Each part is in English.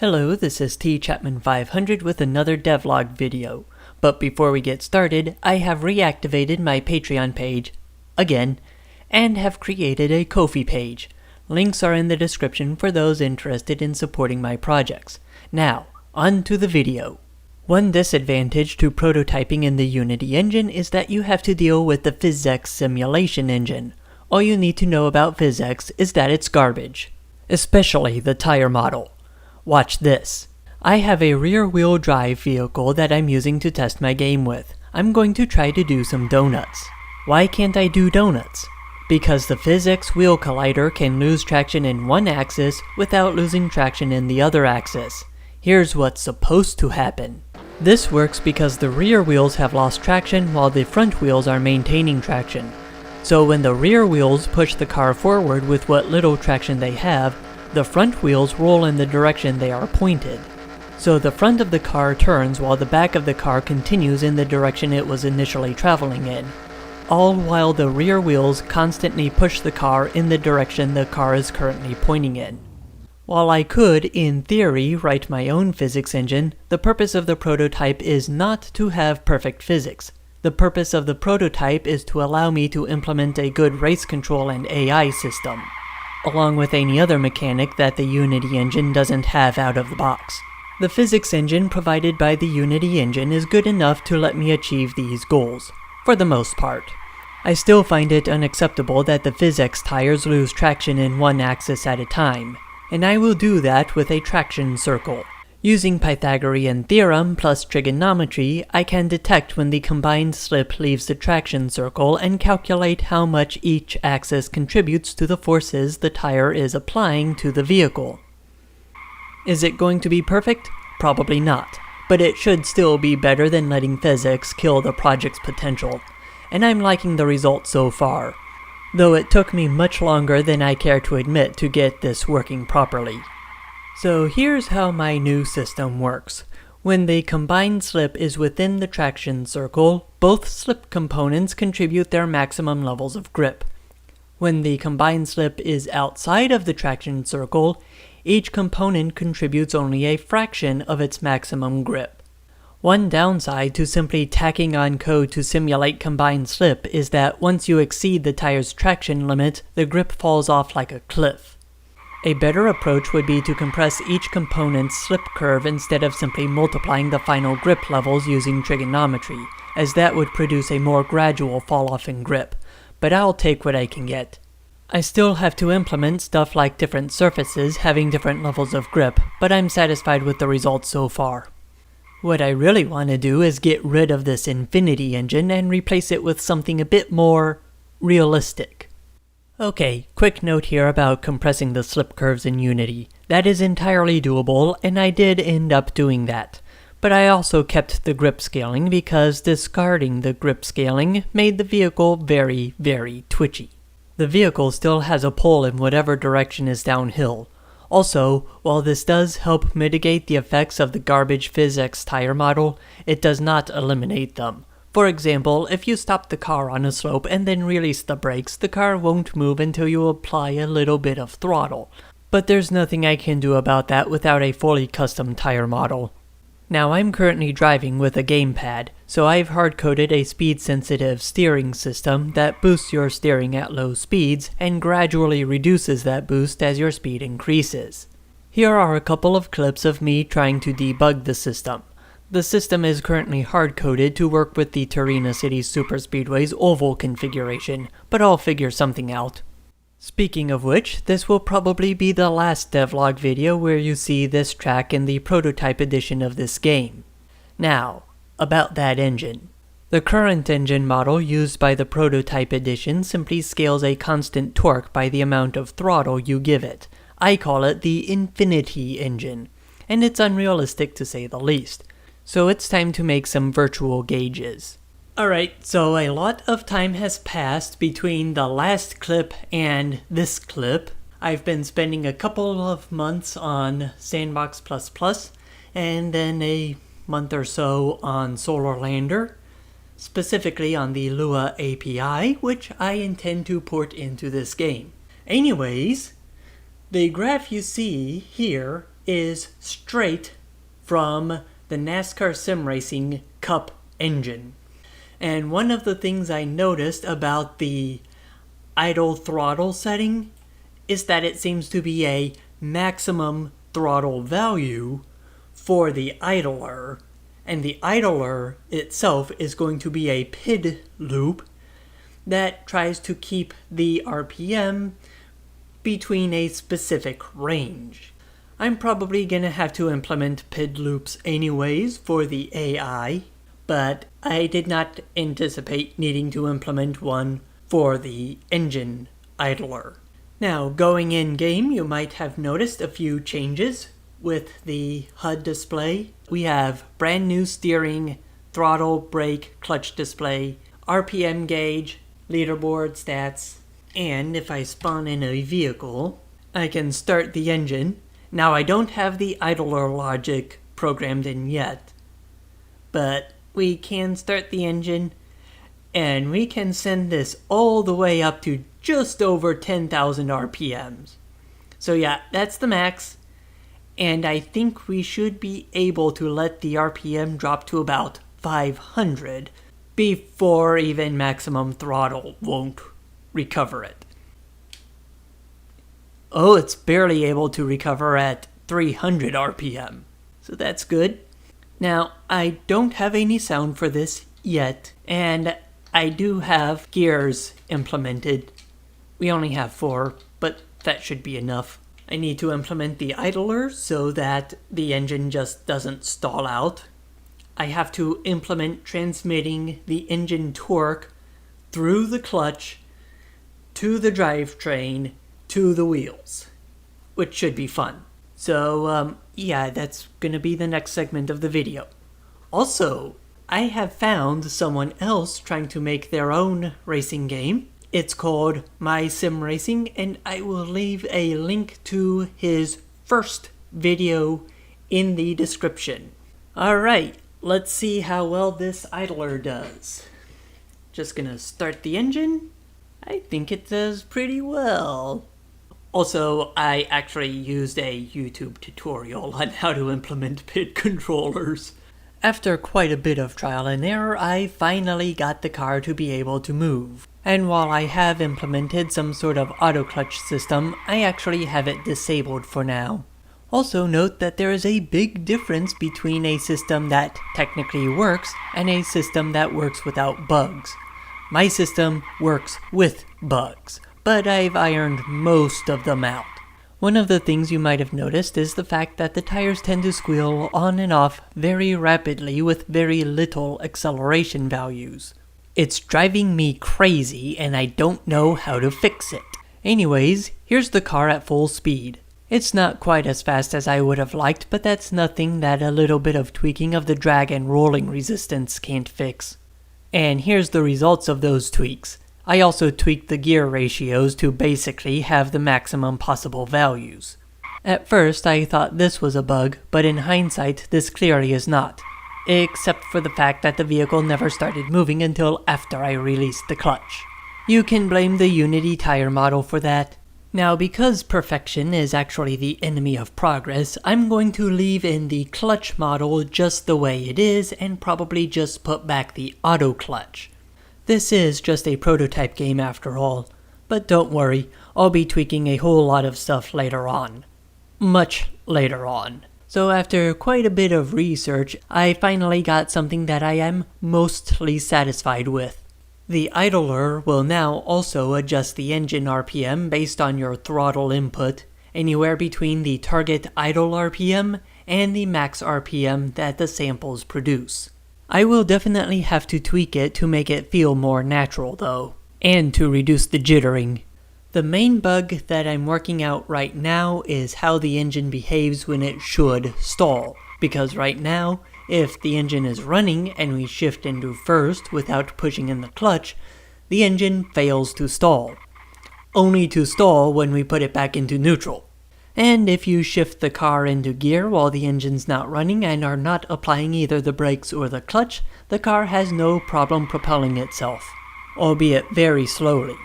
Hello, this is T Chapman 500 with another devlog video. But before we get started, I have reactivated my Patreon page, again, and have created a Ko-fi page. Links are in the description for those interested in supporting my projects. Now, on to the video. One disadvantage to prototyping in the Unity engine is that you have to deal with the PhysX simulation engine. All you need to know about PhysX is that it's garbage, especially the tire model. Watch this. I have a rear-wheel drive vehicle that I'm using to test my game with. I'm going to try to do some donuts. Why can't I do donuts? Because the PhysX wheel collider can lose traction in one axis without losing traction in the other axis. Here's what's supposed to happen. This works because the rear wheels have lost traction while the front wheels are maintaining traction. So when the rear wheels push the car forward with what little traction they have, the front wheels roll in the direction they are pointed. So the front of the car turns while the back of the car continues in the direction it was initially traveling in, all while the rear wheels constantly push the car in the direction the car is currently pointing in. While I could, in theory, write my own physics engine, the purpose of the prototype is not to have perfect physics. The purpose of the prototype is to allow me to implement a good race control and AI system, along with any other mechanic that the Unity engine doesn't have out of the box. The physics engine provided by the Unity engine is good enough to let me achieve these goals, for the most part. I still find it unacceptable that the PhysX tires lose traction in one axis at a time, and I will do that with a traction circle. Using Pythagorean theorem plus trigonometry, I can detect when the combined slip leaves the traction circle and calculate how much each axis contributes to the forces the tire is applying to the vehicle. Is it going to be perfect? Probably not, but it should still be better than letting physics kill the project's potential, and I'm liking the results so far, though it took me much longer than I care to admit to get this working properly. So here's how my new system works. When the combined slip is within the traction circle, both slip components contribute their maximum levels of grip. When the combined slip is outside of the traction circle, each component contributes only a fraction of its maximum grip. One downside to simply tacking on code to simulate combined slip is that once you exceed the tire's traction limit, the grip falls off like a cliff. A better approach would be to compress each component's slip curve instead of simply multiplying the final grip levels using trigonometry, as that would produce a more gradual fall-off in grip, but I'll take what I can get. I still have to implement stuff like different surfaces having different levels of grip, but I'm satisfied with the results so far. What I really want to do is get rid of this Infinity engine and replace it with something a bit more realistic. Okay, quick note here about compressing the slip curves in Unity. That is entirely doable, and I did end up doing that. But I also kept the grip scaling because discarding the grip scaling made the vehicle very, very twitchy. The vehicle still has a pull in whatever direction is downhill. Also, while this does help mitigate the effects of the garbage PhysX tire model, it does not eliminate them. For example, if you stop the car on a slope and then release the brakes, the car won't move until you apply a little bit of throttle. But there's nothing I can do about that without a fully custom tire model. Now I'm currently driving with a gamepad, so I've hard-coded a speed-sensitive steering system that boosts your steering at low speeds and gradually reduces that boost as your speed increases. Here are a couple of clips of me trying to debug the system. The system is currently hard-coded to work with the Torino City Superspeedway's oval configuration, but I'll figure something out. Speaking of which, this will probably be the last devlog video where you see this track in the prototype edition of this game. Now, about that engine. The current engine model used by the prototype edition simply scales a constant torque by the amount of throttle you give it. I call it the Infinity engine, and it's unrealistic to say the least. So it's time to make some virtual gauges. Alright, so a lot of time has passed between the last clip and this clip. I've been spending a couple of months on Sandbox++, and then a month or so on Solar Lander, specifically on the Lua API, which I intend to port into this game. Anyways, the graph you see here is straight from the NASCAR Sim Racing Cup engine. And one of the things I noticed about the idle throttle setting is that it seems to be a maximum throttle value for the idler, and the idler itself is going to be a PID loop that tries to keep the RPM between a specific range. I'm probably gonna have to implement PID loops anyways for the AI, but I did not anticipate needing to implement one for the engine idler. Now, going in game, you might have noticed a few changes with the HUD display. We have brand new steering, throttle, brake, clutch display, RPM gauge, leaderboard stats, and if I spawn in a vehicle, I can start the engine. Now, I don't have the idler logic programmed in yet, but we can start the engine, and we can send this all the way up to just over 10,000 RPMs. So yeah, that's the max, and I think we should be able to let the RPM drop to about 500 before even maximum throttle won't recover it. Oh, it's barely able to recover at 300 RPM, so that's good. Now, I don't have any sound for this yet, and I do have gears implemented. We only have 4, but that should be enough. I need to implement the idler so that the engine just doesn't stall out. I have to implement transmitting the engine torque through the clutch to the drivetrain to the wheels, which should be fun. So, yeah, that's gonna be the next segment of the video. Also, I have found someone else trying to make their own racing game. It's called My Sim Racing, and I will leave a link to his first video in the description. Alright, let's see how well this idler does. Just gonna start the engine. I think it does pretty well. Also, I actually used a YouTube tutorial on how to implement PID controllers. After quite a bit of trial and error, I finally got the car to be able to move. And while I have implemented some sort of auto-clutch system, I actually have it disabled for now. Also note that there is a big difference between a system that technically works and a system that works without bugs. My system works with bugs, but I've ironed most of them out. One of the things you might have noticed is the fact that the tires tend to squeal on and off very rapidly with very little acceleration values. It's driving me crazy and I don't know how to fix it. Anyways, here's the car at full speed. It's not quite as fast as I would have liked, but that's nothing that a little bit of tweaking of the drag and rolling resistance can't fix. And here's the results of those tweaks. I also tweaked the gear ratios to basically have the maximum possible values. At first I thought this was a bug, but in hindsight this clearly is not. Except for the fact that the vehicle never started moving until after I released the clutch. You can blame the Unity tire model for that. Now, because perfection is actually the enemy of progress, I'm going to leave in the clutch model just the way it is and probably just put back the auto clutch. This is just a prototype game after all, but don't worry, I'll be tweaking a whole lot of stuff later on. Much later on. So after quite a bit of research, I finally got something that I am mostly satisfied with. The idler will now also adjust the engine RPM based on your throttle input, anywhere between the target idle RPM and the max RPM that the samples produce. I will definitely have to tweak it to make it feel more natural though, and to reduce the jittering. The main bug that I'm working out right now is how the engine behaves when it should stall, because right now, if the engine is running and we shift into first without pushing in the clutch, the engine fails to stall. Only to stall when we put it back into neutral. And if you shift the car into gear while the engine's not running and are not applying either the brakes or the clutch, the car has no problem propelling itself, albeit very slowly.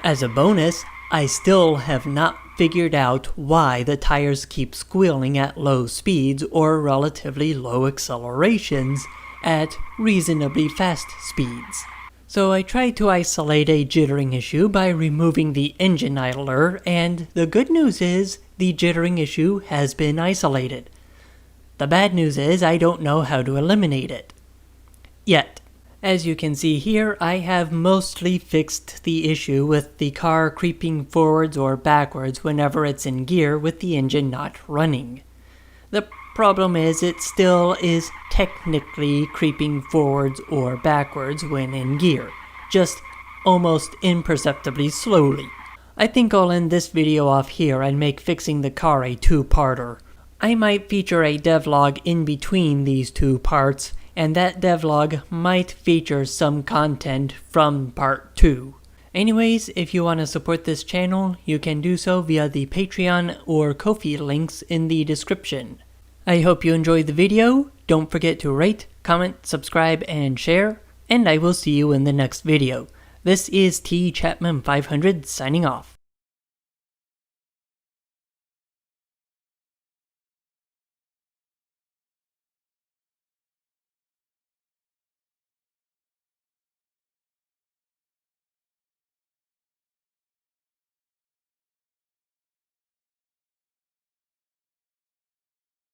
As a bonus, I still have not figured out why the tires keep squealing at low speeds or relatively low accelerations at reasonably fast speeds. So I tried to isolate a jittering issue by removing the engine idler, and the good news is the jittering issue has been isolated. The bad news is I don't know how to eliminate it yet. As you can see here, I have mostly fixed the issue with the car creeping forwards or backwards whenever it's in gear with the engine not running. The problem is it still is technically creeping forwards or backwards when in gear, just almost imperceptibly slowly. I think I'll end this video off here and make fixing the car a two-parter. I might feature a devlog in between these two parts, and that devlog might feature some content from part 2. Anyways, if you want to support this channel, you can do so via the Patreon or Ko-fi links in the description. I hope you enjoyed the video. Don't forget to rate, comment, subscribe, and share, and I will see you in the next video. This is T Chapman 500 signing off.